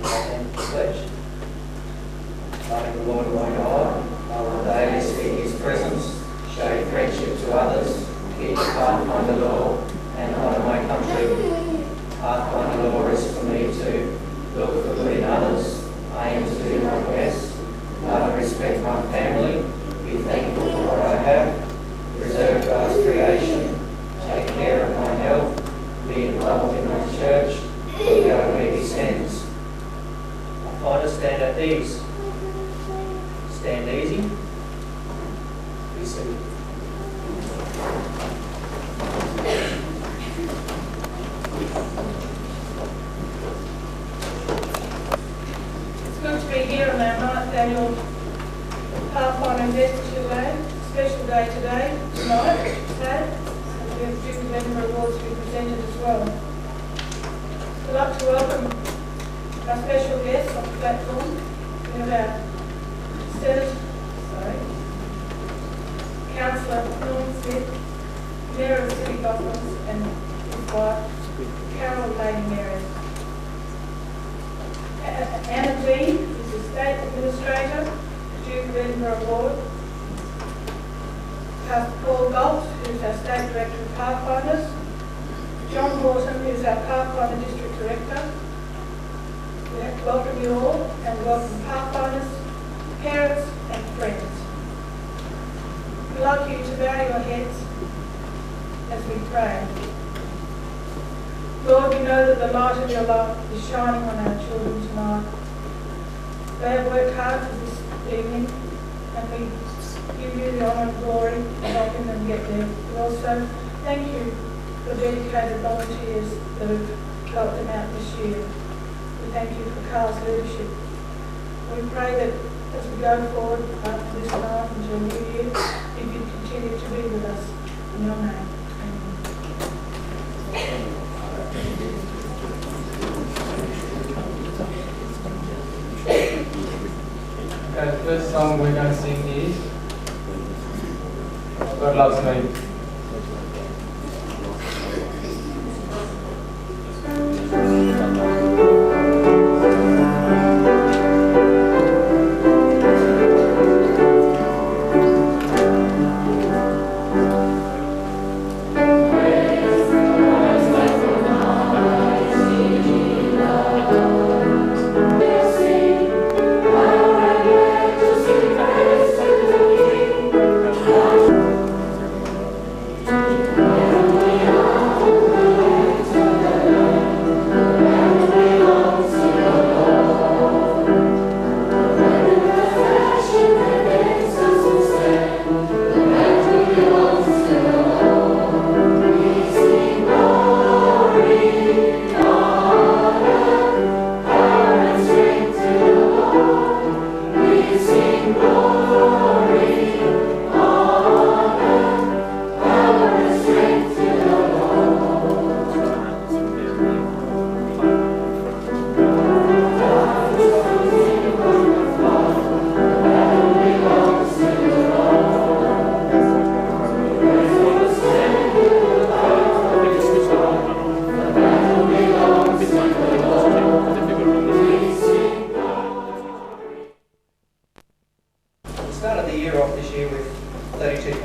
and pledge. Loving the Lord my God, I will daily seek his presence, show friendship to others, keep Pathfinder law, and honour my country. Pathfinder law is for me to look for good in others, aim to do my best, love and respect my family, be thankful for what I have, preserve God's creation, take care of my health, be involved in my church, and go where he sends. I find to stand at ease. Stand easy. Be seated. It's good to be here on our 9th annual Pathfinder Investiture Day. Special day today, tonight, today. We have Duke of Edinburgh Awards to be presented as well. I'd like to welcome our special guests on the platform. We have our Councillor Norman Smith, Mayor of City Gosnells, and his wife, Carol Lady Mary. Anna Dean is the State Administrator, Duke of Edinburgh Award. Pastor Paul Galt, who is our State Director of Pathfinders. John Horton, who is our Pathfinder District Director. We have to welcome you all and welcome Pathfinders, parents and friends. We'd like you to bow your heads as we pray. Lord, we know that the light of your love is shining on our children tonight. They have worked hard for this evening, and we give you the honour and glory for helping them get there. We also thank you for dedicated volunteers that have helped them out this year. We thank you for Carl's leadership. We pray that as we go forward after this night into a new year, you continue to be with us. In your name. Amen. Okay, the first song we're going to sing is God Loves Me.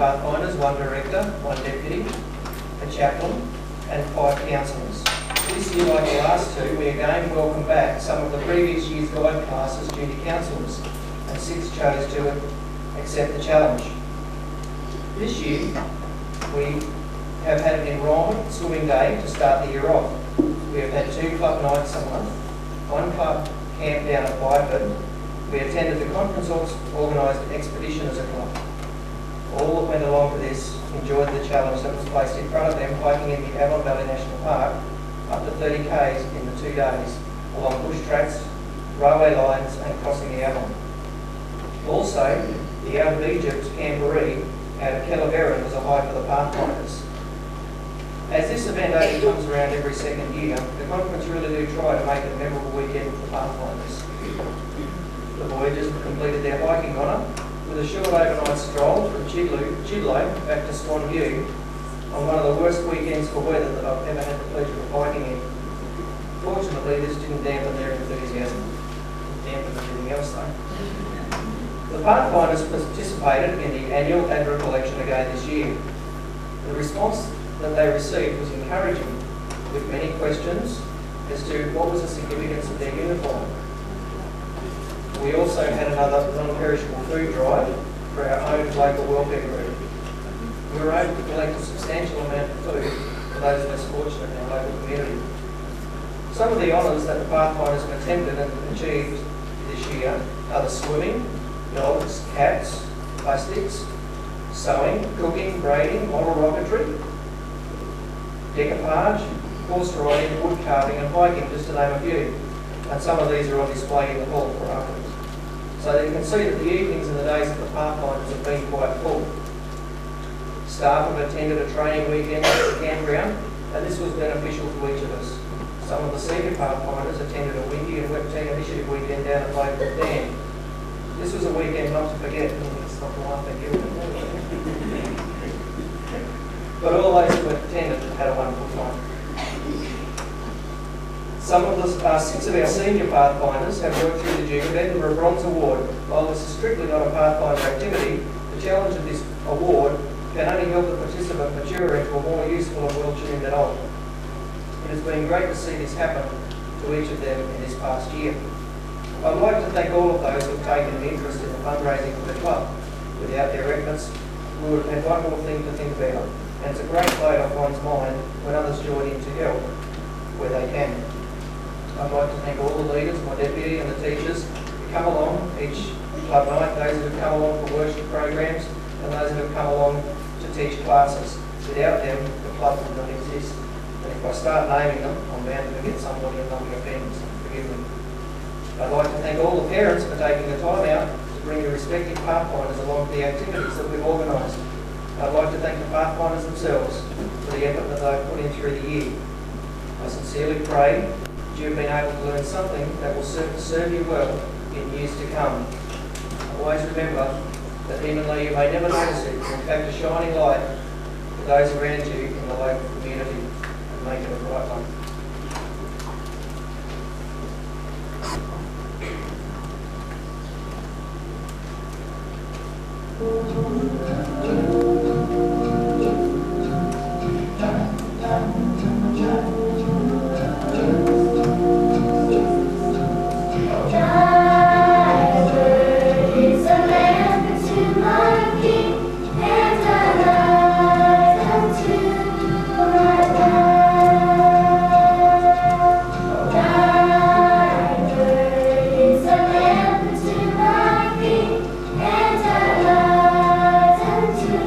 Pathfinders, 1 director, 1 deputy, a chaplain and 5 counsellors. This year, like the last two, we again welcome back some of the previous year's guide classes duty counsellors, and 6 chose to accept the challenge. This year, we have had an enrolment swimming day to start the year off. We have had 2 club nights a month, 1 club camp down at Byford. We attended the conference organised expedition as a club. All that went along to this enjoyed the challenge that was placed in front of them, hiking in the Avon Valley National Park up to 30 k's in the 2 days, along bush tracks, railway lines and crossing the Avon. Also, the Out of Egypt Camboree out of Kellavera was a hike for the Pathfinders. As this event only comes around every second year, the conference really do try to make it a memorable weekend for the Pathfinders. The Voyagers completed their hiking honour with a short overnight stroll from Chidlow back to Swan View on one of the worst weekends for weather that I've ever had the pleasure of hiking in. Fortunately, this didn't dampen their enthusiasm. It dampened everything else though. The Pathfinders participated in the annual Admiral collection again this year. The response that they received was encouraging, with many questions as to what was the significance of their uniform. We also had another non-perishable food drive for our own local welfare group. We were able to collect a substantial amount of food for those less fortunate in our local community. Some of the honours that the Pathfinders have attempted and achieved this year are the swimming, dogs, cats, plastics, sewing, cooking, braiding, model rocketry, decoupage, horse riding, wood carving and hiking, just to name a few. And some of these are on display in the hall for afterwards. So you can see that the evenings and the days of the Pathfinders have been quite full. Staff have attended a training weekend at the campground, and this was beneficial to each of us. Some of the senior Pathfinders attended a windy and wet team initiative weekend down at local dam. This was a weekend not to forget. It's not the one that you But all those who attended had a wonderful time. Some of the 6 of our senior Pathfinders have worked through the Duke of Edinburgh Bronze Award. While this is strictly not a Pathfinder activity, the challenge of this award can only help the participant mature into a more useful and well-tuned adult. It has been great to see this happen to each of them in this past year. I'd like to thank all of those who have taken an interest in the fundraising for the club. Without their efforts, we would have had one more thing to think about, and it's a great load off one's mind when others join in to help where they can. I'd like to thank all the leaders, my deputy and the teachers who come along each club night, those who have come along for worship programs and those who have come along to teach classes. Without them, the club would not exist. And if I start naming them, I'm bound to forget somebody and they'll be offended. Forgive me. I'd like to thank all the parents for taking the time out to bring your respective Pathfinders along to the activities that we've organised. I'd like to thank the Pathfinders themselves for the effort that they've put in through the year. I sincerely pray that you've been able to learn something that will serve you well in years to come. Always remember that even though you may never notice it, it's in fact a shining light to those around you in the local community, and make it a bright one. Unto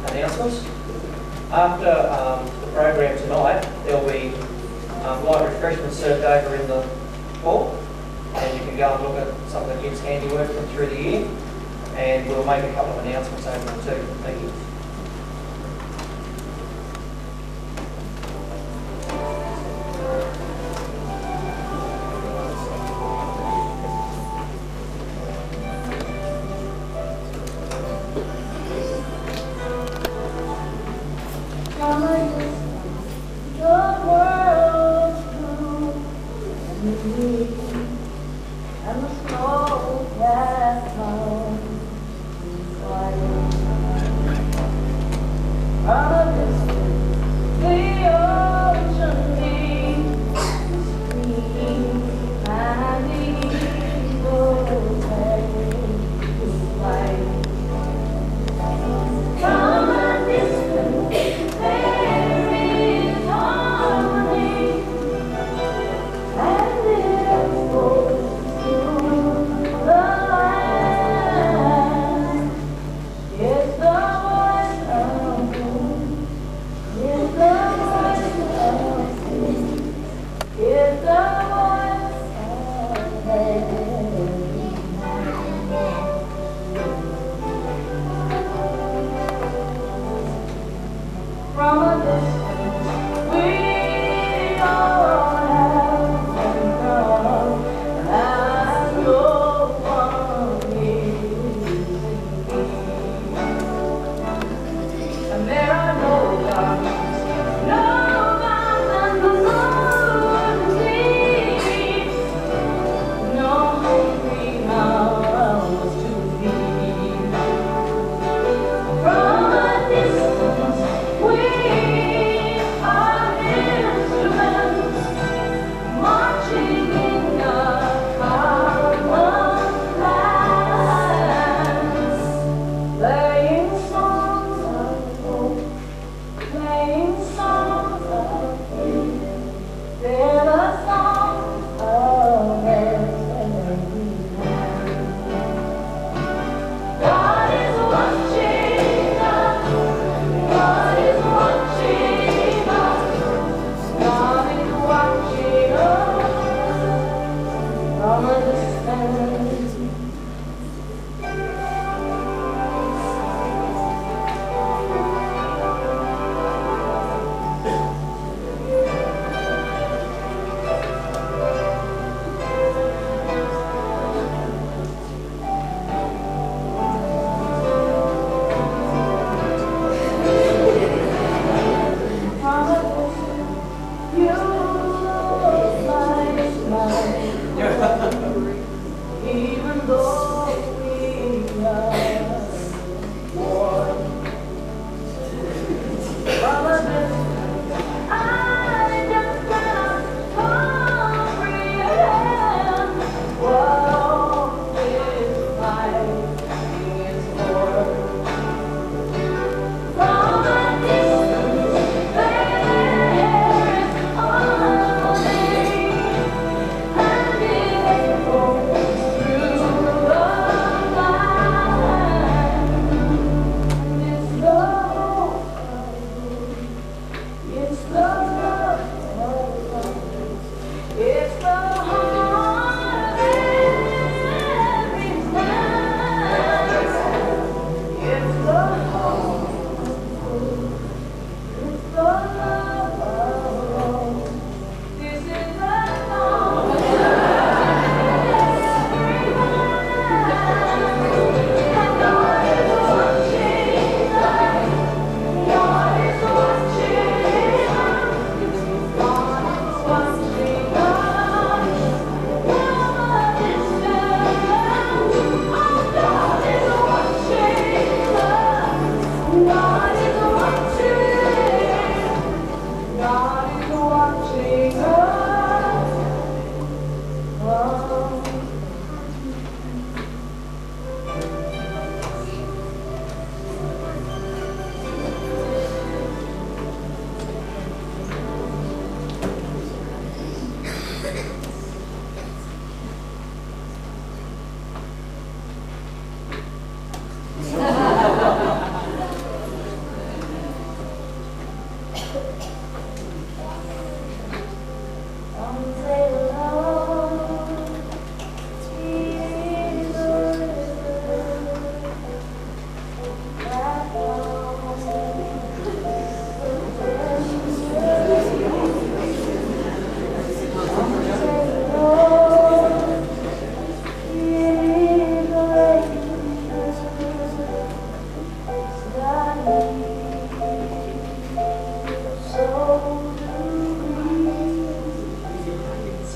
Announcements. After the program tonight, there will be light refreshments served over in the hall, and you can go and look at some of the kids' handiwork from through the year, and we'll make a couple of announcements over them too. Thank you.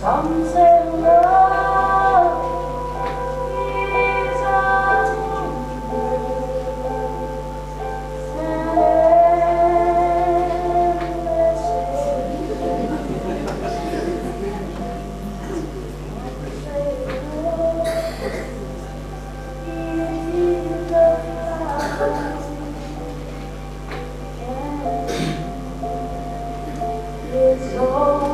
Some say love is it's always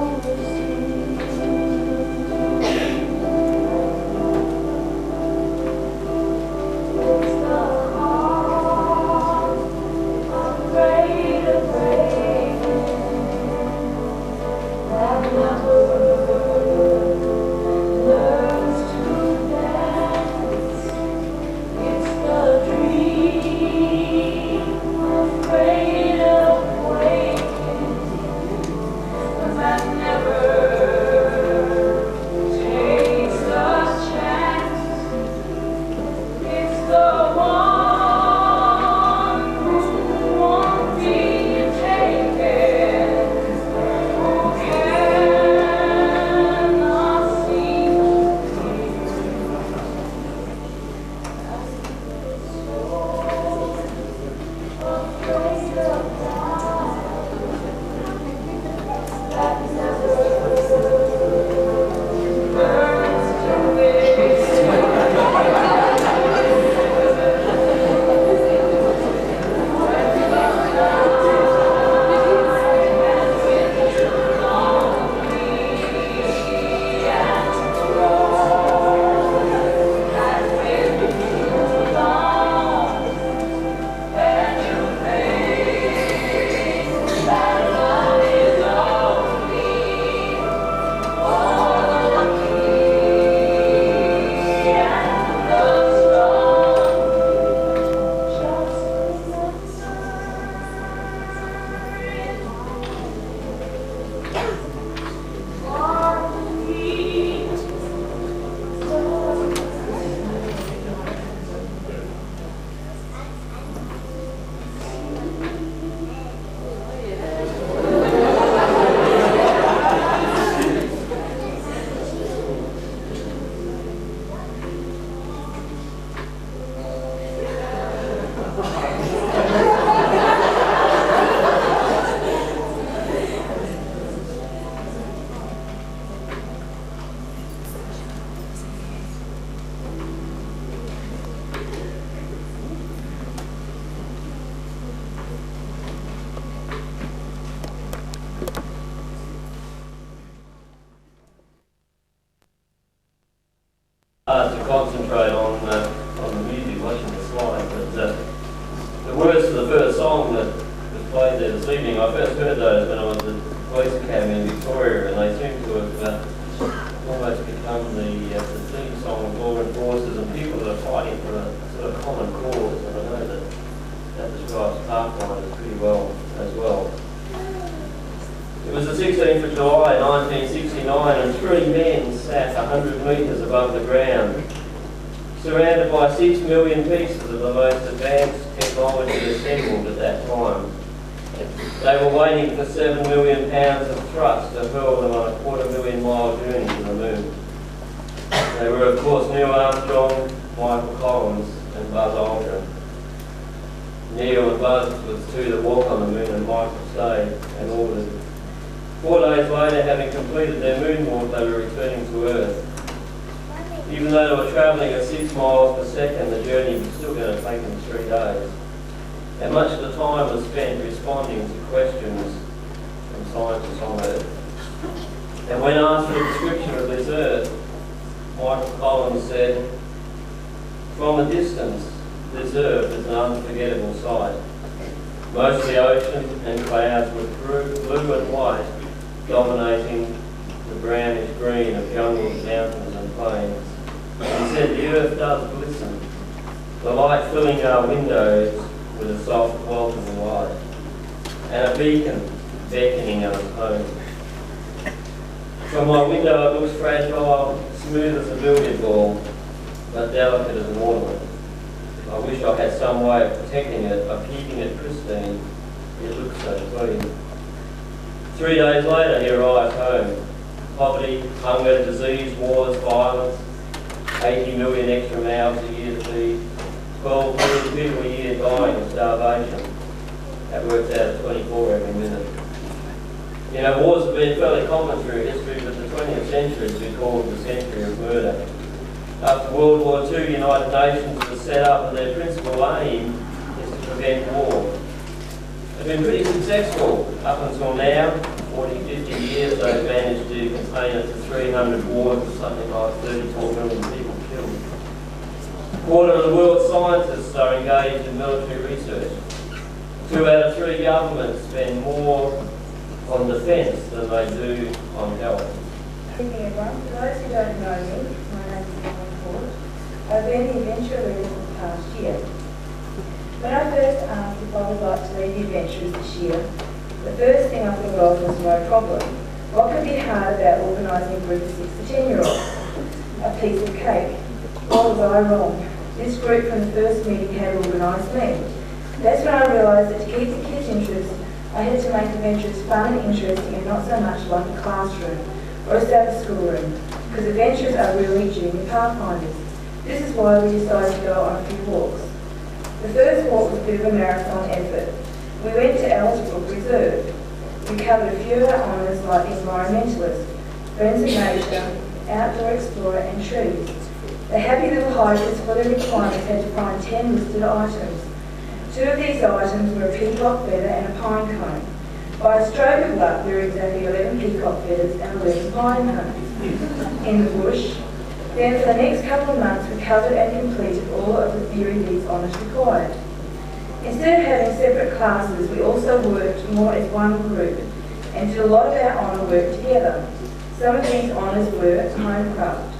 hard to concentrate on the music watching the slide, but the words to the first song that was played there this evening, I first heard those when I was at the Police Academy in Victoria, and they seem to have almost become the theme song of law enforcers and people that are fighting for a sort of common cause, and I know that describes Pathfinders pretty well as well. It was the 16th of July 1969 and three men sat 100 metres above the ground, surrounded by 6 million pieces of the most advanced technology assembled at that time. They were waiting for 7 million pounds of thrust to hurl them on a 250,000-mile journey to the moon. They were of course Neil Armstrong, Michael Collins and Buzz Aldrin. Neil and Buzz were the two that walked on the moon, and Michael stayed and ordered. 4 days later, having completed their moonwalk, they were returning to Earth. Even though they were travelling at 6 miles per second, the journey was still going to take them 3 days. And much of the time was spent responding to questions from scientists on Earth. And when asked for a description of this Earth, Michael Collins said, "From a distance, this Earth is an unforgettable sight. Mostly ocean and clouds with blue and white dominating the brownish green of jungles, mountains and plains." He said the Earth does glisten, the light filling our windows with a soft welcoming light, and a beacon beckoning us home. From my window it looks fragile, smooth as a billiard ball, but delicate as an ornament. I wish I had some way of protecting it, of keeping it pristine. It looks so clean. 3 days later he arrived home. poverty, hunger, disease, wars, violence, 80 million extra mouths a year to feed, 12 million people a year dying of starvation. That works out at 24 every minute. You know, wars have been fairly common through history, but the 20th century has been called the century of murder. After World War II, United Nations was set up and their principal aim is to prevent war. They've been pretty successful up until now. 40, 50 years they've managed to contain it to 300 wars with something like 34 million people killed. A quarter of the world's scientists are engaged in military research. 2 out of 3 governments spend more on defence than they do on health. Good evening, everyone. For those who don't know me, my name is Helen Ford. I've been the Adventure leader for the past year. When I first asked if I would like to lead the Adventurers this year, the first thing I thought of was no problem. What could be hard about organising a group of 6 to 10-year-olds? A piece of cake. What was I wrong? This group from the first meeting had organised me. That's when I realised that to keep the kids' interest, I had to make adventures fun and interesting and not so much like a classroom or a Sabbath school room, because adventures are really junior Pathfinders. This is why we decided to go on a few walks. The first walk was a bit of a marathon effort. We went to Ellsbrook Reserve. We covered a few of our honours like environmentalist, friends of nature, outdoor explorer and trees. The happy little hikers for their requirements had to find 10 listed items. 2 of these items were a peacock feather and a pine cone. By a stroke of luck, there were exactly 11 peacock feathers and 11 pine cones in the bush. Then for the next couple of months, we covered and completed all of the theory these honours required. Instead of having separate classes, we also worked more as one group and did a lot of our honour work together. Some of these honours were homecraft.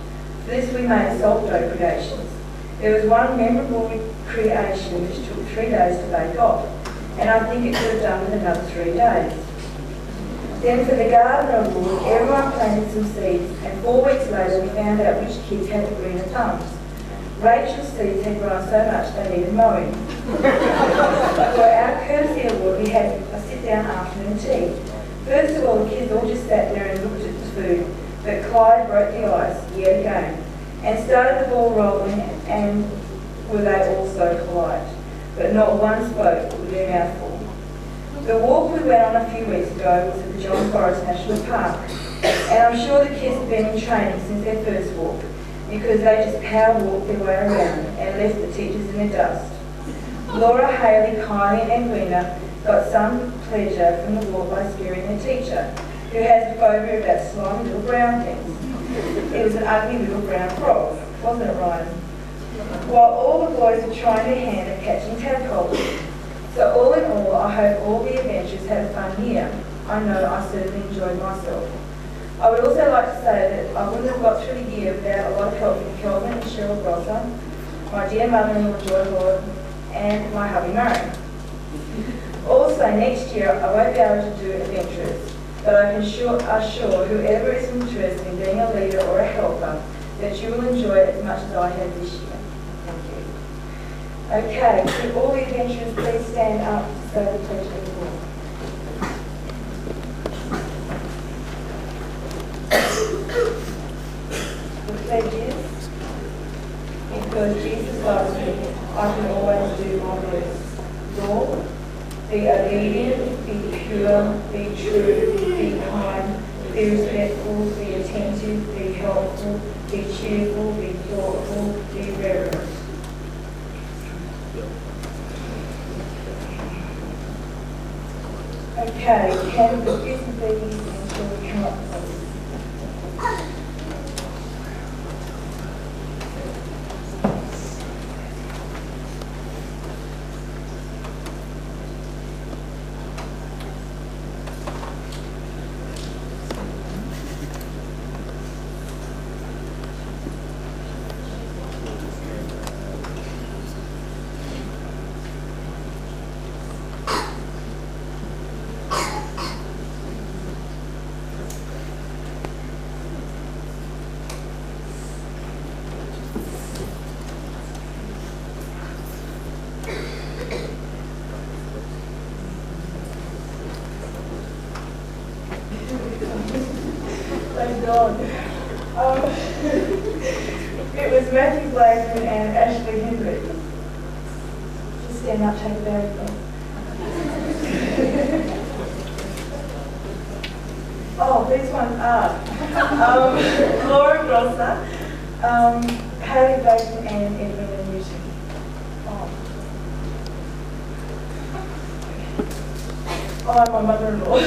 For this we made salt dough creations. There was one memorable creation which took 3 days to bake off, and I think it could have done with another 3 days. Then for the garden award, everyone planted some seeds, and 4 weeks later we found out which kids had the greener thumbs. Rachel's seeds had grown so much they needed mowing. For our courtesy award, we had a sit-down afternoon tea. First of all, the kids all just sat there and looked at the food, but Clyde broke the ice yet again and started the ball rolling, and were they all so polite. But not one spoke with their mouthful. The walk we went on a few weeks ago was at the John Forrest National Park, and I'm sure the kids have been in training since their first walk, because they just power walked their way around and left the teachers in the dust. Laura, Haley, Kylie and Edwina got some pleasure from the walk by scaring their teacher, who has a phobia about slimy little brown things. It was an ugly little brown frog, wasn't it, Ryan? While all the boys were trying their hand at catching tadpoles. So all in all, I hope all the adventurers had a fun year. I know I certainly enjoyed myself. I would also like to say that I wouldn't have got through the year without a lot of help from Kelvin and Cheryl Grosser, my dear mother-in-law Joy Lord, and my hubby Murray. Also, next year I won't be able to do adventurers, but I can assure whoever is interested in being a leader or a helper that you will enjoy it as much as I have this year. Thank you. Okay, could all the adventurers please stand up to say the pledge of allegiance. The pledge is, because Jesus loves me, I can always do my best. Lord, be obedient, be pure, be true, be kind, be respectful, be attentive, be helpful, be cheerful, be thoughtful, be reverent. Okay, can the kids please until we come up with something? gone. It was Matthew Blackman and Ashley Hendrick. Just stand up, take a bow. Oh, these ones are. Laura Grosser, Haley Blackman and Edwin Newton. Oh, my mother-in-law.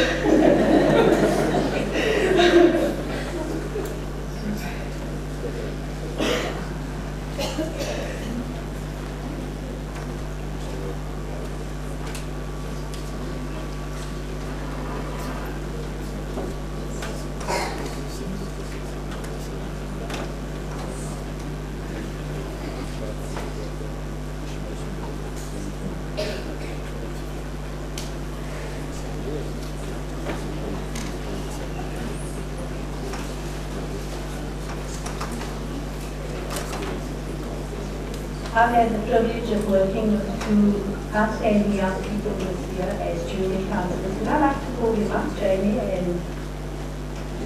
I've had the privilege of working with two outstanding young people this year as junior councillors. And I'd like to call you up, Jamie and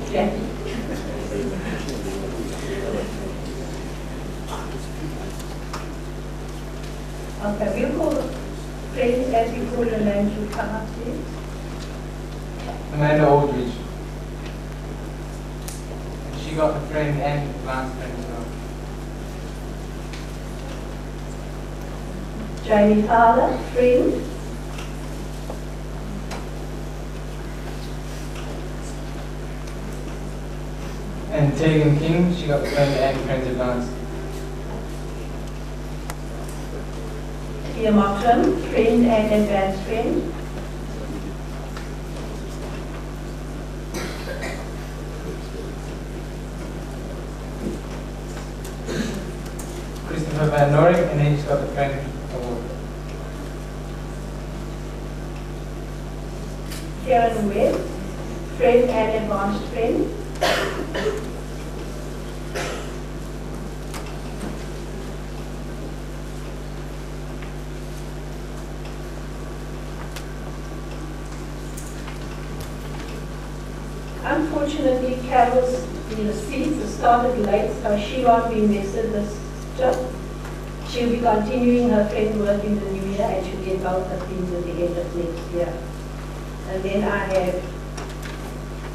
Jackie. Okay, we'll call the friends as we call your names. Will come up, please. Amanda Aldridge. And she got a friend and last friend as well. Jamie Fowler, friend. And Tegan King, she got a friend and friends advanced. Tia Mottram, friend and advanced friend. Christopher Van Noring, and he's got a friend award. Karen Webb, friend and advanced friend. Unfortunately, Carol's seats have started late, so she won't be invested this job. She'll be continuing her friend work in the new year, and she'll get both her things at the end of next year. And then I have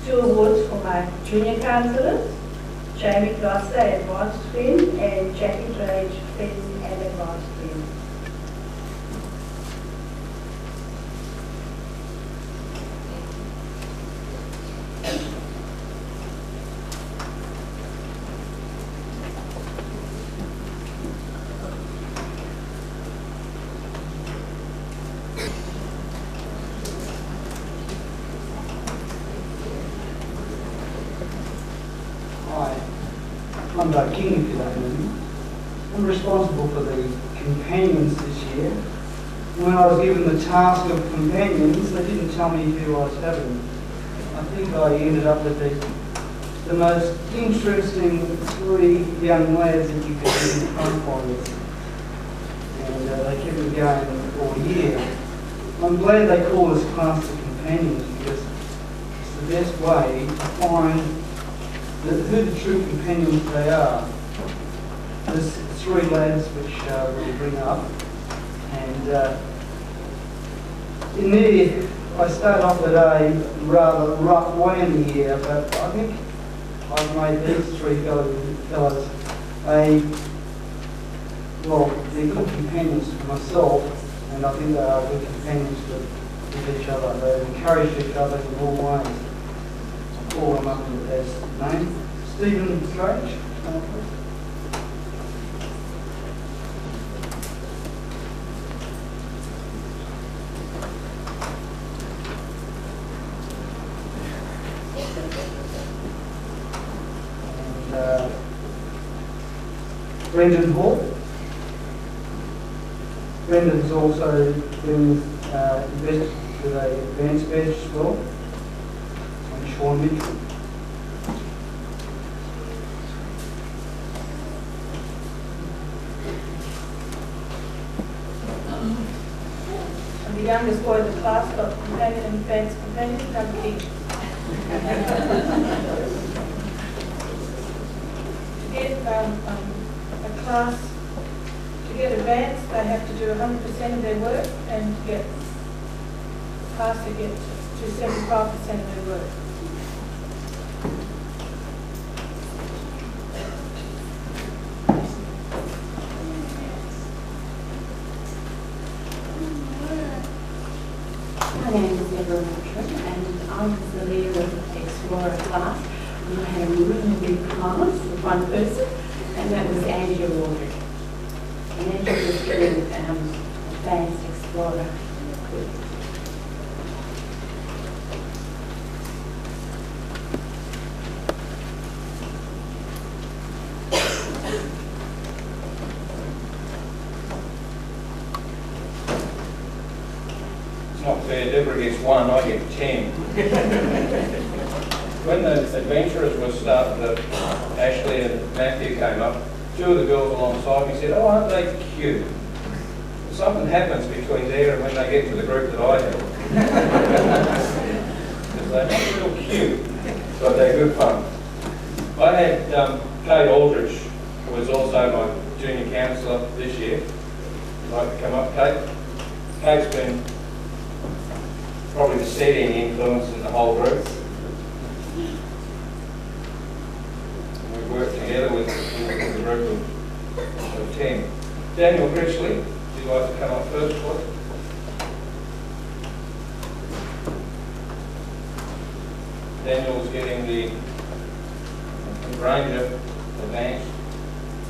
2 awards for my junior councillors, Jamie Gosnells, advanced friend, and Jackie Drage, friend and advanced friend. Hi, I'm Doug King, if you don't know me. I'm responsible for the companions this year. When I was given the task of companions, they didn't tell me who I was having. I think I ended up with the most interesting 3 young lads that you could even find with. And they kept me going all year. I'm glad they call this class the companions because it's the best way to find who the true companions they are. There's 3 lads which we'll bring up, and in there I start off at a rather rough way in the year, but I think I've made these 3 fellows they're good companions for myself, and I think they are good companions with each other. They encourage each other in all ways. Call him up as name. Stephen Drage, please. And Brendan Hall. Brendan's also been invested with an advanced badge as well. And Sean Mitchell. The youngest boy in the class got companion and advanced companion, Doug King. get a class, to get advanced, they have to do 100% of their work, and to get pass, they get to 75% of their work. My name is Deborah Watson, and I was the leader of the Explorer class. We had a really big class with one person, and that was Angela Waldrick. And Angela was doing Advanced Explorer. It's not fair, Deborah gets 1, I get 10. When the adventurers were starting, Ashley and Matthew came up, 2 of the girls alongside me said, "Oh, aren't they cute?" Something happens between there and when they get to the group that I have. Because they're not real cute, but they're good fun. I had Kate Aldrich, who was also my junior counsellor this year. You'd like to come up, Kate? Kate's been probably the steadying influence in the whole group. We've worked together with a group of 10. Daniel Critchley, would you like to come up first, please? Daniel's getting the Ranger Advanced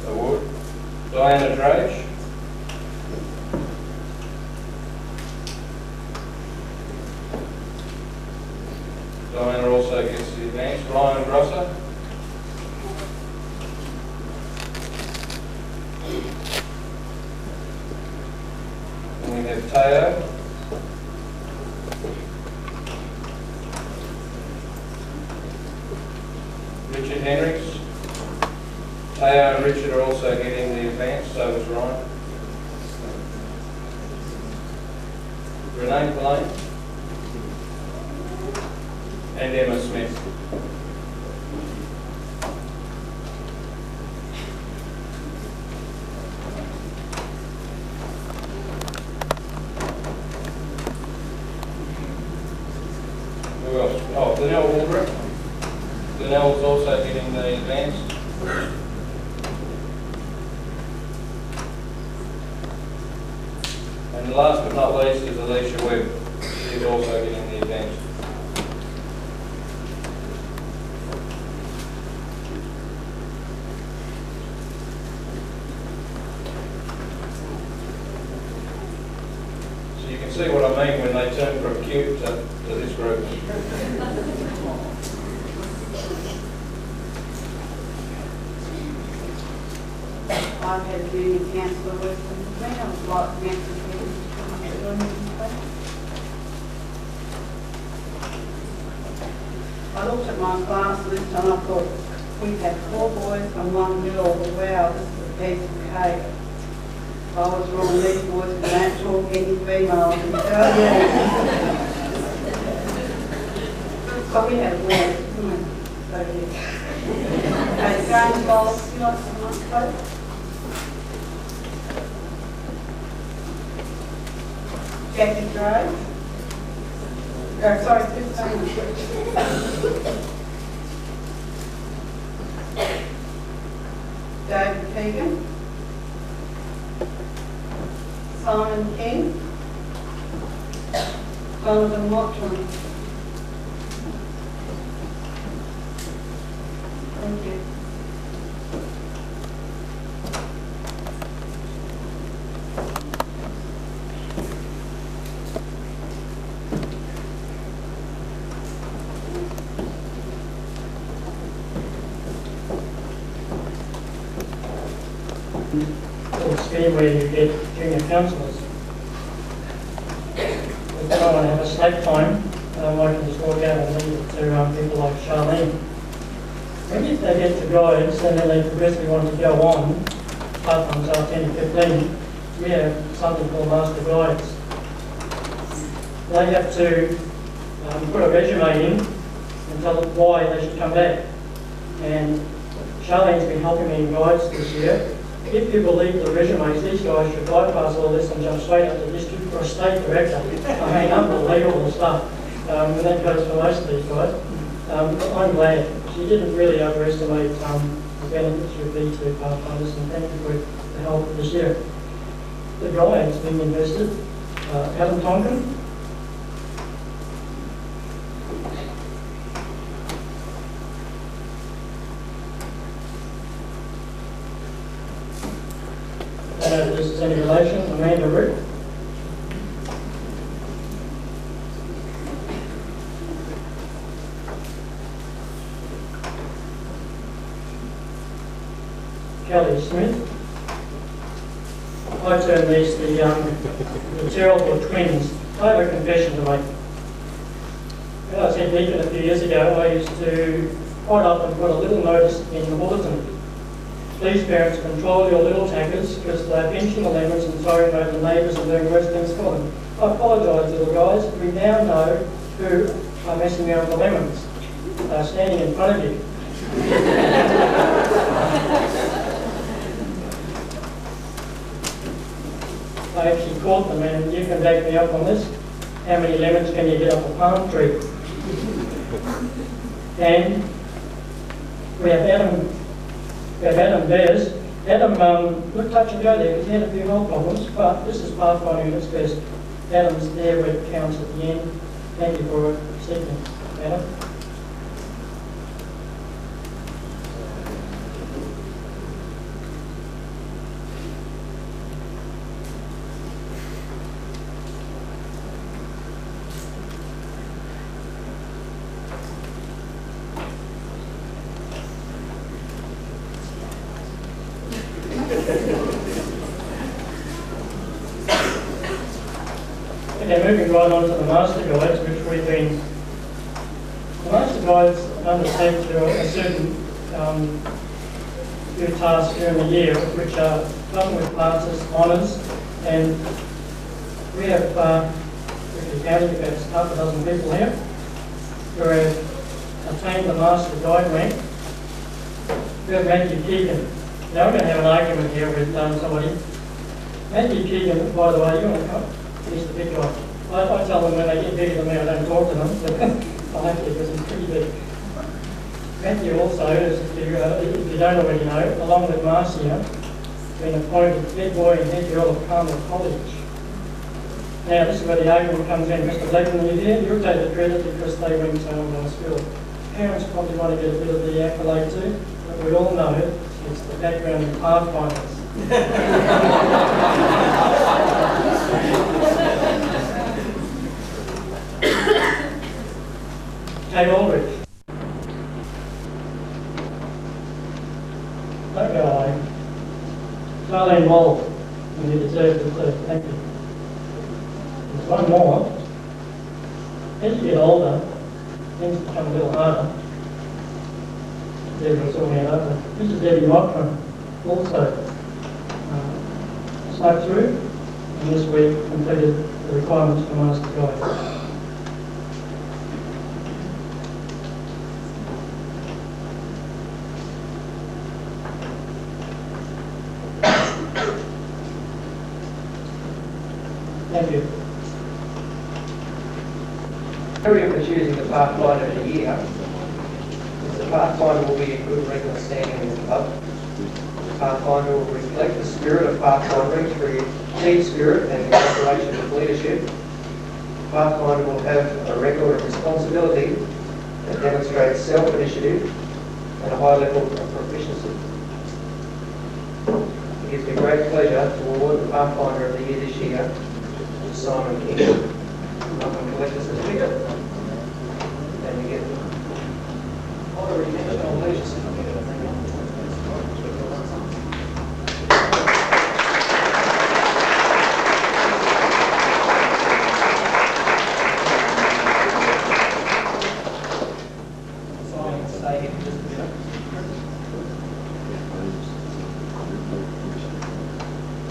Award. Diana Drage. Diana also gets the advanced. Ryan Grosser. And we have Teo. Richard Hendricks. Teo and Richard are also getting the advanced, so is Ryan. Renee Blaine. And Emma Smith. Who else? Oh, Glenelle Walbrook. Glenelle's also getting the advanced. And last but not least is Alicia Webb. She's also getting the advanced. So you can see what I mean when they turn from cute to this group. I've had a junior counsellor working with me. I would like Nancy Peters to come up and join me. I looked at my class list and I thought, we had 4 boys and 1 girl. Wow, this is a piece of cake. I was wrong, these boys can't talk any female, I can tell you. So we had a boy. So yeah. Okay, James Bowles, you like to come up, please? Jackie Drake. Sorry, 15. David Keegan. Simon King. Jonathan Watson. Thank you. Scheme where you get junior counsellors. If they don't want to have a snack time, I can just walk out and leave it to people like Charlene. When they get to guides and then they progressively want to go on, Pathfinders are 10 to 15, we have something called master guides. They have to put a resume in and tell them why they should come back. And Charlene's been helping me in guides this year. If you believe the resumes, these guys should bypass all this and jump straight up to district or state director. I mean, unbelievable stuff. And that goes for most of these guys. But I'm glad. She didn't really overestimate the benefits would be to Pathfinders, and thank you for the help this year. The guides being invested, Adam Tonkin. I don't know if this is any relation, Amanda Rick. Kelly Smith. I term these the terrible twins. I have a confession to make. When I was head deacon a few years ago, I used to quite often put a little notice in the bulletin. Please, parents, control your little tankers because they're pinching the lemons and throwing over the neighbours and doing worse things for them. I apologise, little guys. We now know who are messing around with the lemons. They're standing in front of you. I actually caught them, and you can back me up on this. How many lemons can you get off a palm tree? And we have Adam Bears. Adam looked touch and go there because he had a few health problems, but this is pathfinding at its best. Adam's there where it counts at the end. Thank you for accepting, Adam. Okay, moving right on to the master guides, which we've been. The master guides undertake to a certain few tasks during the year, which are done with classes, honours, and we have, if you counted, about half a dozen people here who have attained the master guide rank. We have Matthew Keegan. Now we're going to have an argument here with somebody. Matthew Keegan, by the way, you want to come? He's the big guy. I tell them when they get bigger than me, I don't talk to them, but I have to because he's pretty big. Matthew also, if you don't already know, along with Marcia, been appointed head boy and head girl of Carmel College. Now, this is where the argument comes in. Mr. Blackman, you'll take the credit because they went to our school. Parents probably want to get a bit of the accolade too, but we all know it's the background in Pathfinders. Kate Aldrich. That guy. Charlene Mould. And you deserve it too. Thank you. There's one more. As you get older, things become a little harder. Debbie was talking about that. This is Debbie Mockman. Also snuck through, and this week completed the requirements for Master Guide. Thank you. Criteria for choosing the Pathfinder of the year is the Pathfinder will be in good regular standing in the club. The Pathfinder will reflect the spirit of Pathfinding through team spirit and collaboration with leadership. The Pathfinder will have a record of responsibility that demonstrates self-initiative and a high level of proficiency. It gives me great pleasure to award the Pathfinder of the year this year to Simon King. I'm going to collect this certificate. And you get honorary mention on leisure certificate.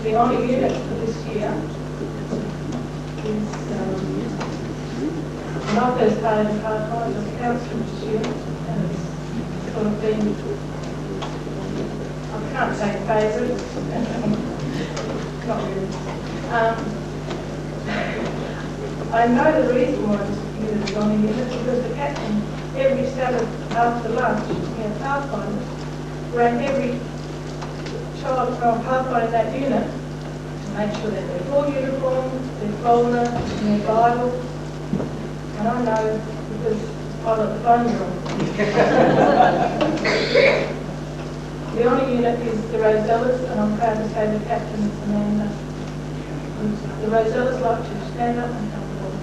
The only unit for this year is when I first started in Pathfinders as a councillor this year, and it's sort of been can't say favourite. Not really. I know the reason why this unit is on a unit because the captain, every Saturday after lunch, Pathfinders, ran every child from Pathfinder in that unit to make sure that their full uniform, their folder, and their Bible. And I know because I got the phone girl. The honour unit is the Rosellas, and I'm proud to say the captain is Amanda. The Rosellas like to stand up and come forward.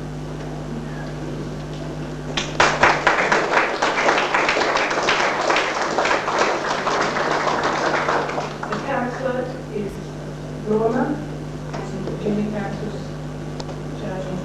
The councillor is Lorna, and the junior councillor's Charlie.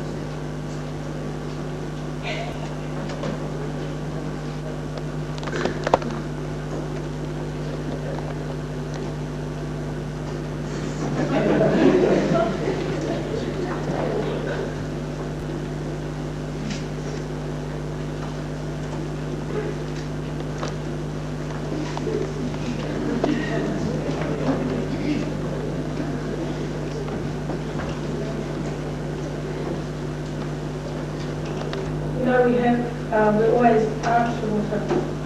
We're always answerable to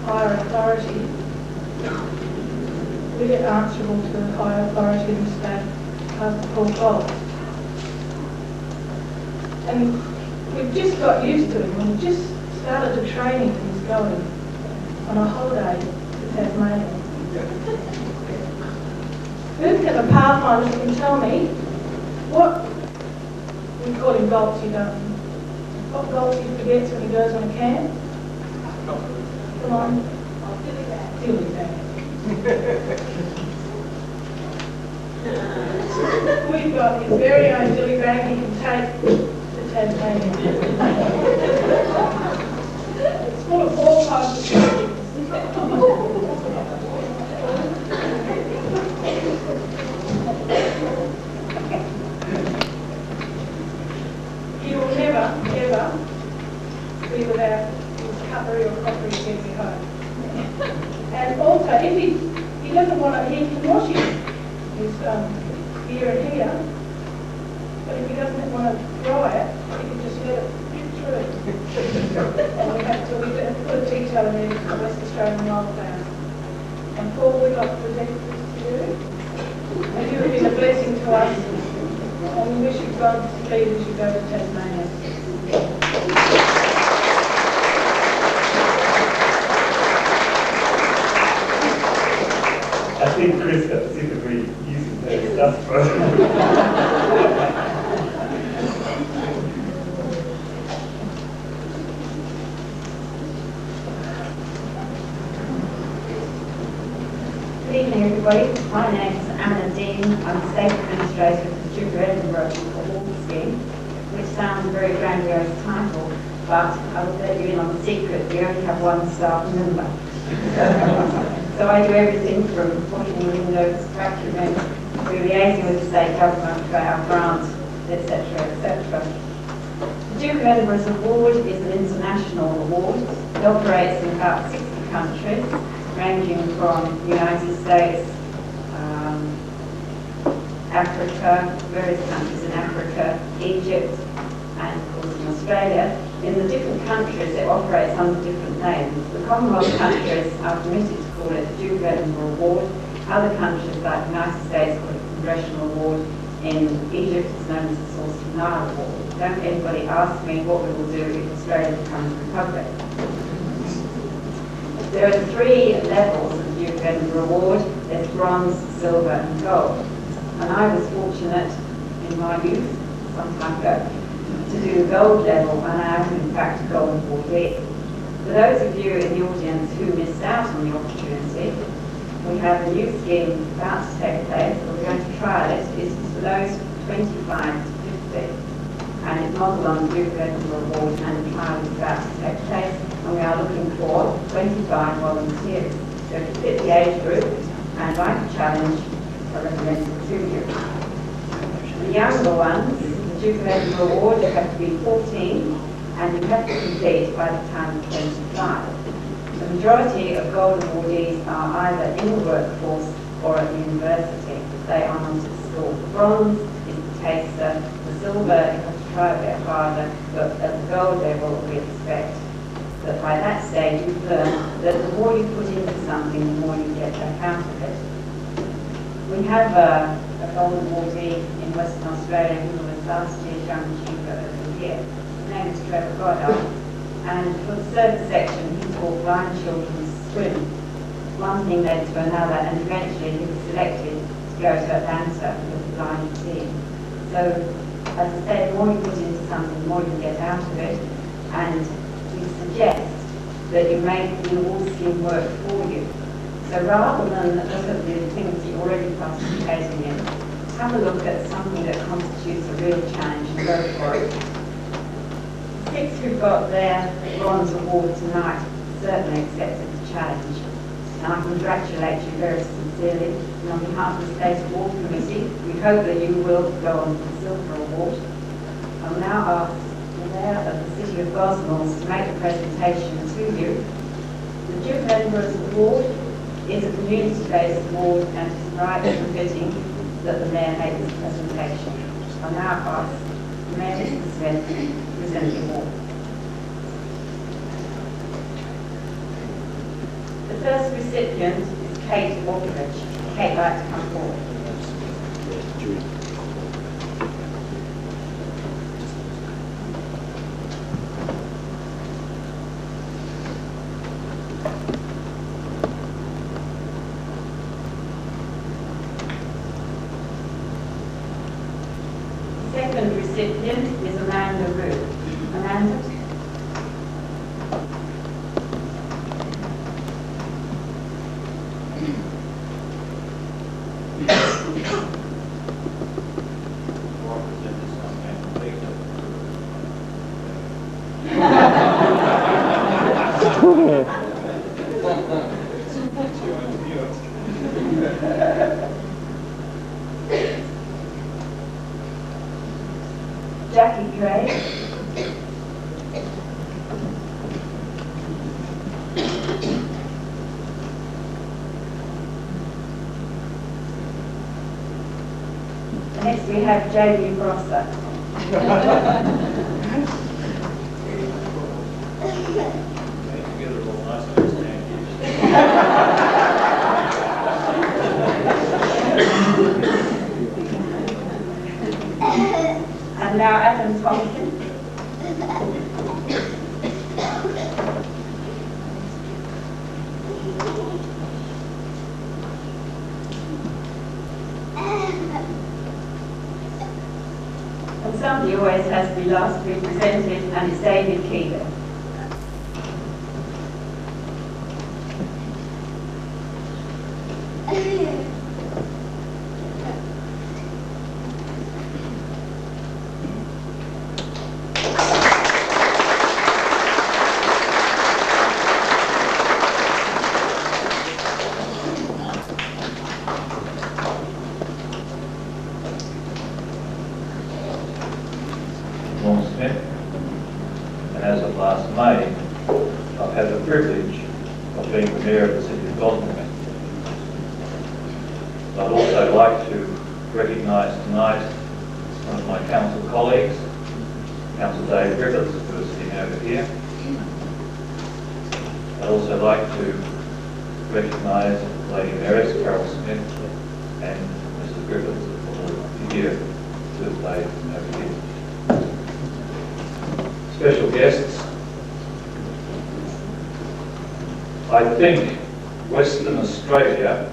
higher authority. We're answerable to the higher authority in the state, Paul Gold. And we've just got used to him. We've just started the training and he's going on a holiday to Tasmania. Who can the Pathfinders can tell me what, we call him Goltz, you don't. What goals he forgets when he goes on a camp? Come on. Dilly bag. We've got his very own dilly bag he can take to Tasmania. It's full of all types of things. He will never, ever be without his cutlery or crockery to get me home. And also, if he doesn't want to, he can wash his here and here, but if he doesn't want to dry it, he can just let it drip through. And we have to put a detail in there for the West Australian wildflowers. And Paul, we'd like to present this to you. And you have been a blessing to us. And we wish you Godspeed as you go to Tasmania. I think Chris got sick of me using that stuff for Good evening, everybody. My name is Anna Dean. I'm the State Administrator for the Duke of Edinburgh Award Scheme, which sounds a very grandiose title, but I will let you in on the secret. We only have one staff member. So I do everything from washing windows, factory rent, to liaising with the state government for our grants, etc., etc. The Duke of Edinburgh's award is an international award. It operates in about 60 countries, ranging from the United States, Africa, various countries in Africa, Egypt, and of course in Australia. In the different countries it operates under different names. The Commonwealth countries are permitted to call it the Duke of Edinburgh Award. Other countries like the United States call it the Congressional Award. In Egypt it's known as the Sultan Award. Don't anybody ask me what we will do if Australia becomes a republic. There are 3 levels of the Duke of Edinburgh Award. There's bronze, silver and gold. And I was fortunate in my youth, some time ago, to do the gold level, and I am in fact a gold awardee. For those of you in the audience who missed out on the opportunity, we have a new scheme about to take place, and we're going to trial it. It's for those 25 to 50, and it's modelled on the Duke of Edinburgh Award, and the trial is about to take place, and we are looking for 25 volunteers. So if you fit the age group, and like a challenge, I recommend it to you. The younger ones, the Duke of Edinburgh Award, you have to be 14, and you have to complete by the time of 25. The majority of gold awardees are either in the workforce or at the university. They are not at school. The bronze is the taster, the silver you have to try a bit harder, but at the gold level we expect that by that stage you've learned that the more you put into something, the more you get back out of it. We have a golden awardee in Western Australia who was last year's Young Achiever of the Year. His name is Trevor Goddard, and for the service section he taught blind children to swim. One thing led to another, and eventually he was selected to go to Atlanta with the blind team. So, as I said, the more you put into something, the more you get out of it, and we suggest that you make the award scheme work for you. So rather than look at the things you're already participating in, have a look at something that constitutes a real challenge and go for it. The 6 who got their bronze award tonight certainly accepted the challenge. And I congratulate you very sincerely. And on behalf of the State Award Committee, we hope that you will go on to the Silver Award. I'll now ask the Mayor of the City of Gosnells to make a presentation to you. The Duke Edinburgh's Award is a community-based award and it is right and fitting that the Mayor make this presentation. I'll now ask the Mayor, Mr. Smith, to present the award. The first recipient is Kate Aldridge. Kate, like to come forward. The second recipient is Amanda Root. Amanda? Jackie Gray. Next we have Jamie Brosser. And now Adam Thompson. And somebody always has to be last to be presented, and it's David Keegan. And as of last May, I've had the privilege of being the Mayor of the City of Gosnells. I'd also like to recognise tonight one of my council colleagues, Councillor Dave Griffiths, who is sitting over here. I'd also like to recognise Lady Mayoress Carol Smith and Mrs Griffiths for the year to have played over here. Special guests, I think Western Australia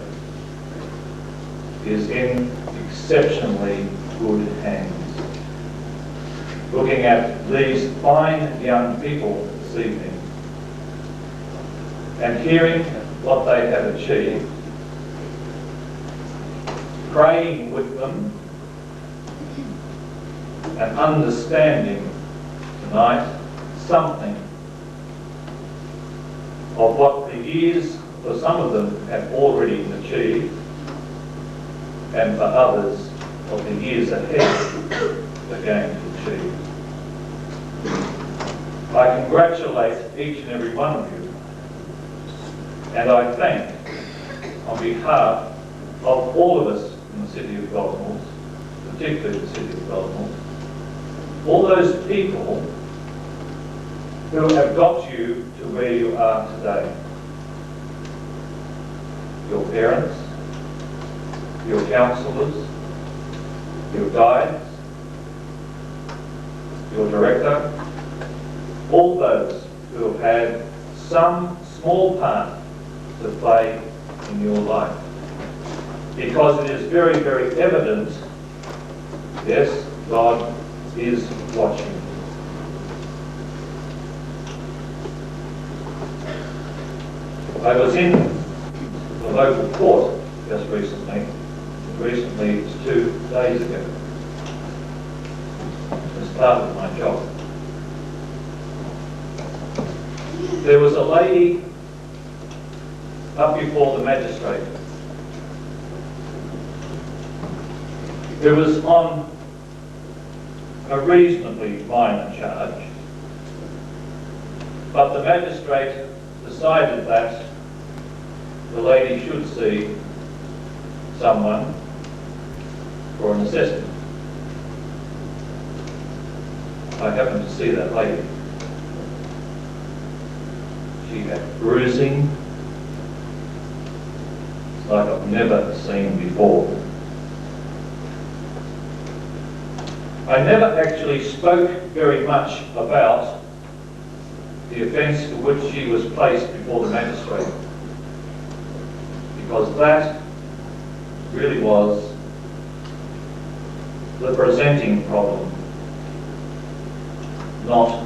is in exceptionally good hands. Looking at these fine young people this evening and hearing what they have achieved, praying with them and understanding tonight something of what the years for some of them have already achieved and for others of the years ahead are going to achieve. I congratulate each and every one of you, and I thank on behalf of all of us in the city of Gosnells, particularly the city of Gosnells, all those people who have got you to where you are today. Your parents, your counsellors, your guides, your director, all those who have had some small part to play in your life. Because it is very, very evident, yes, God is watching. I was in the local court just recently. Recently, it's 2 days ago. As part of my job. There was a lady up before the magistrate who was on a reasonably minor charge, but the magistrate decided that the lady should see someone for an assessment. I happened to see that lady. She had bruising like I've never seen before. I never actually spoke very much about the offence for which she was placed before the magistrate, because that really was the presenting problem, not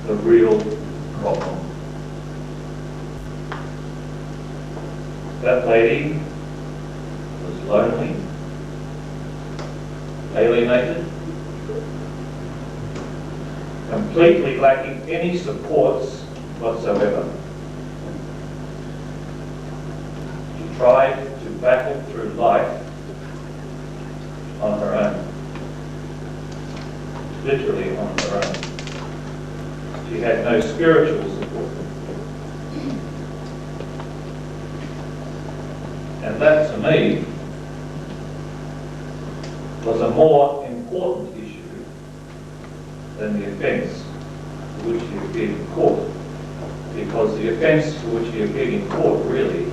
the real problem. That lady was lonely, alienated, completely lacking any supports whatsoever. She tried to battle through life on her own, literally on her own. She had no spiritual support. And that, to me, was a more important issue than the offence for which he appeared in court. Because the offence for which he appeared in court really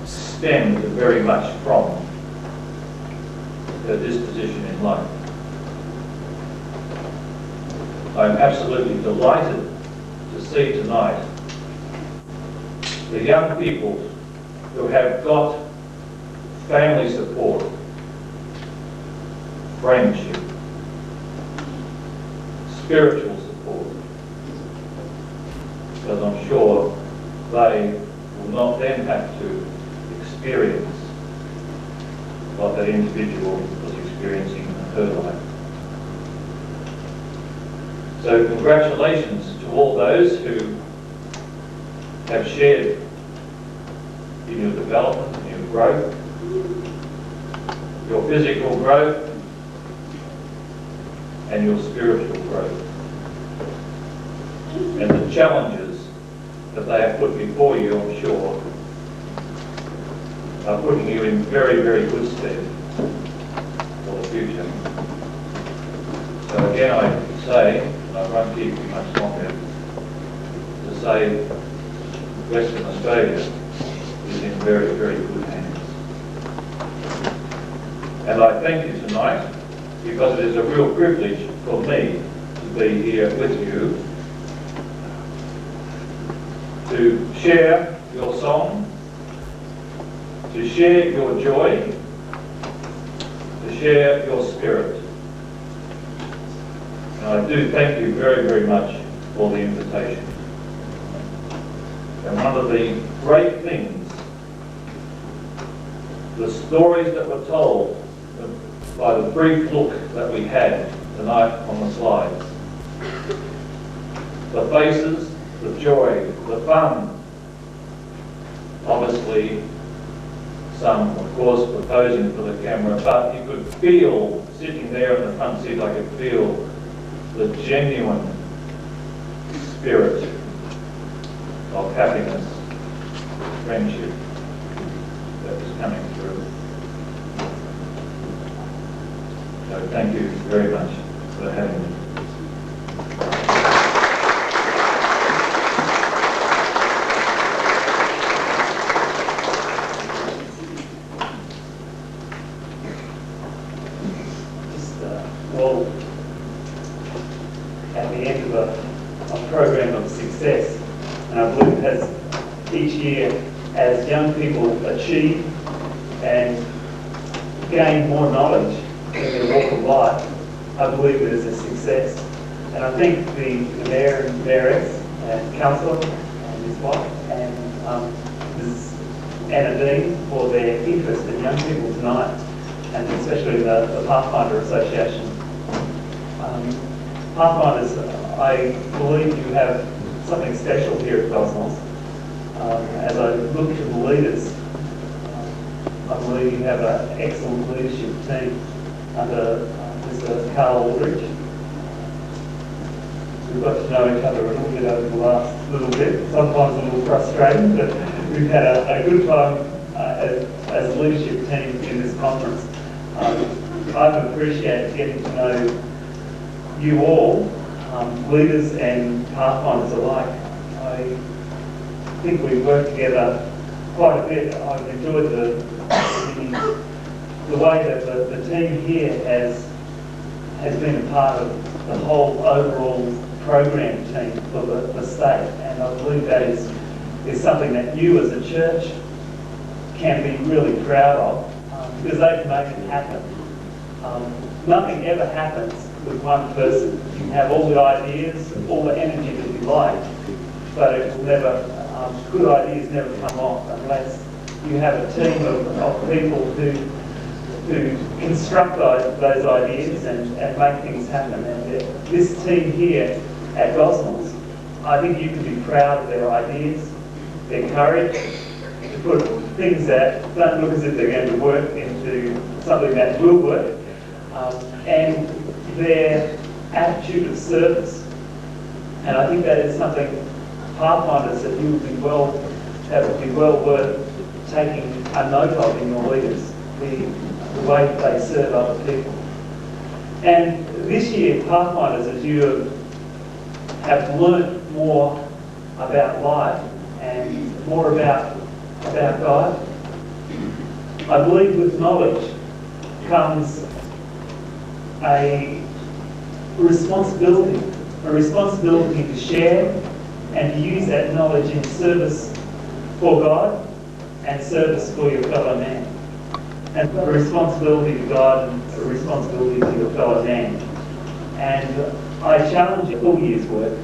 stemmed very much from her disposition in life. I'm absolutely delighted to see tonight the young people who have got family support, friendship, spiritual support, because I'm sure they will not then have to experience what that individual was experiencing in her life. So congratulations to all those who have shared in your development and your growth, your physical growth and your spiritual growth, and the challenges that they have put before you, I'm sure, are putting you in very, very good stead for the future. So again, I say, and I won't keep you much longer, to say Western Australia is in very, very good hands. And I thank you tonight, because it is a real privilege for me to be here with you, to share your song, to share your joy, to share your spirit. And I do thank you very, very much for the invitation. And one of the great things, the stories that were told by the brief look that we had tonight on the slides, the faces, the joy, the fun, obviously some, of course, were posing for the camera, but you could feel, sitting there in the front seat, I could feel the genuine spirit of happiness, friendship that was coming through. So thank you very much for having me. Well, at the end of a program of success, and I believe it has each year, as young people achieve and gain more knowledge in their walk of life, I believe it is a success. And I thank the Mayor and Mayoress and Councillor and his wife and Ms. Anna Dean for their interest in young people tonight, and especially the Pathfinder Association. Pathfinders, I believe you have something special here at Gosnells. As I look to the leaders, I believe you have an excellent leadership team under Mr. Carl Aldridge. We've got to know each other a little bit over the last little bit, sometimes a little frustrating, but we've had a good time as a leadership team in this conference. I've appreciated getting to know you all, leaders and Pathfinders alike. I think we've worked together quite a bit. I've enjoyed the way that the team here has been a part of the whole overall program team for the state, and I believe that is something that you as a church can be really proud of, because they've made it happen. Nothing ever happens with one person. You can have all the ideas, all the energy that you like, but it will never, good ideas never come off unless you have a team of people who construct those ideas and make things happen. And this team here at Gosnells, I think you can be proud of their ideas, their courage to put things that don't look as if they're going to work into something that will work, and their attitude of service. And I think that is something, Pathfinders, that that would be well worth taking a note of in your leaders, the way that they serve other people. And this year, Pathfinders, as you have learnt more about life and more about God, I believe with knowledge comes a responsibility to share and to use that knowledge in service for God and service for your fellow man. And a responsibility to God and a responsibility to your fellow man. And I challenge you, full year's work.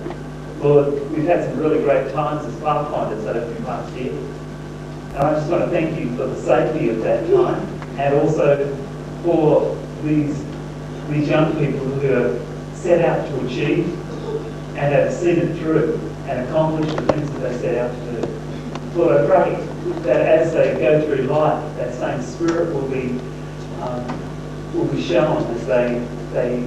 Lord, we've had some really great times as Pathfinders over the past year. And I just want to thank you for the safety of that time, and also for these young people who have set out to achieve and have seen it through and accomplished the things that they set out to do. Lord, I pray that as they go through life, that same spirit will be shown as they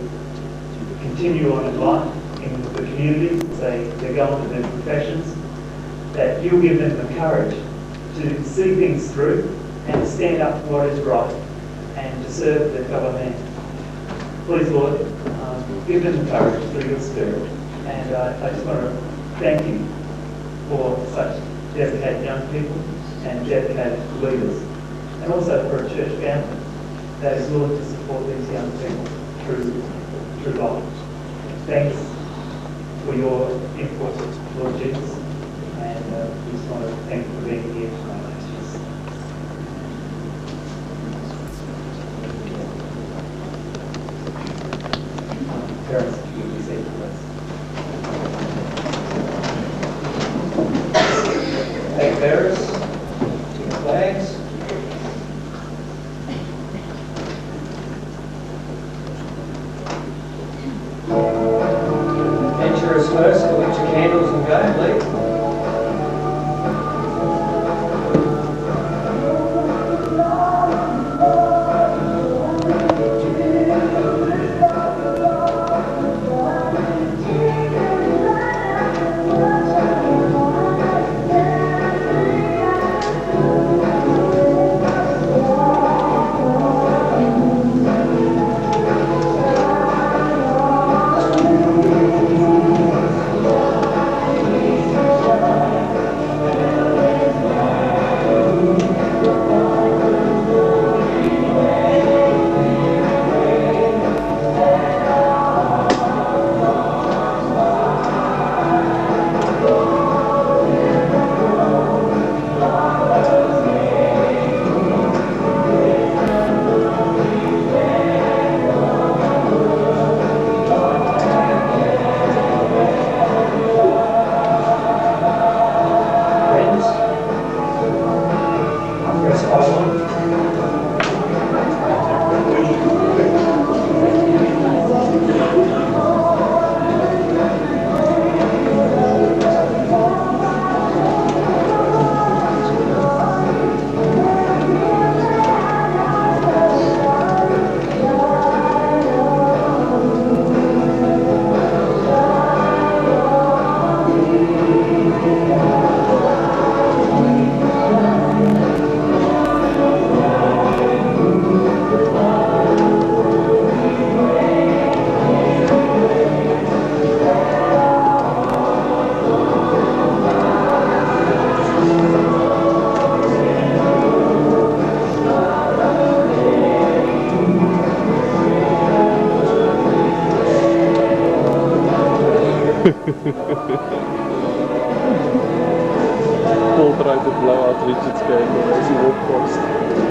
continue on in life, in the community, as they go into their professions, that you'll give them the courage to see things through and to stand up for what is right and to serve their fellow man. Please, Lord, give them the courage through your Spirit. And I just want to thank you for such dedicated young people and dedicated leaders, and also for a church family that is willing to support these young people through life. Thanks for your input, Lord Jesus, and we just want to thank you for being here tonight. Parents, if you would be seated, please. Flag bearers, to the flags. Adventurers first, go get your candles and go, please. Paul tried to blow out Richard's candle as he walked past.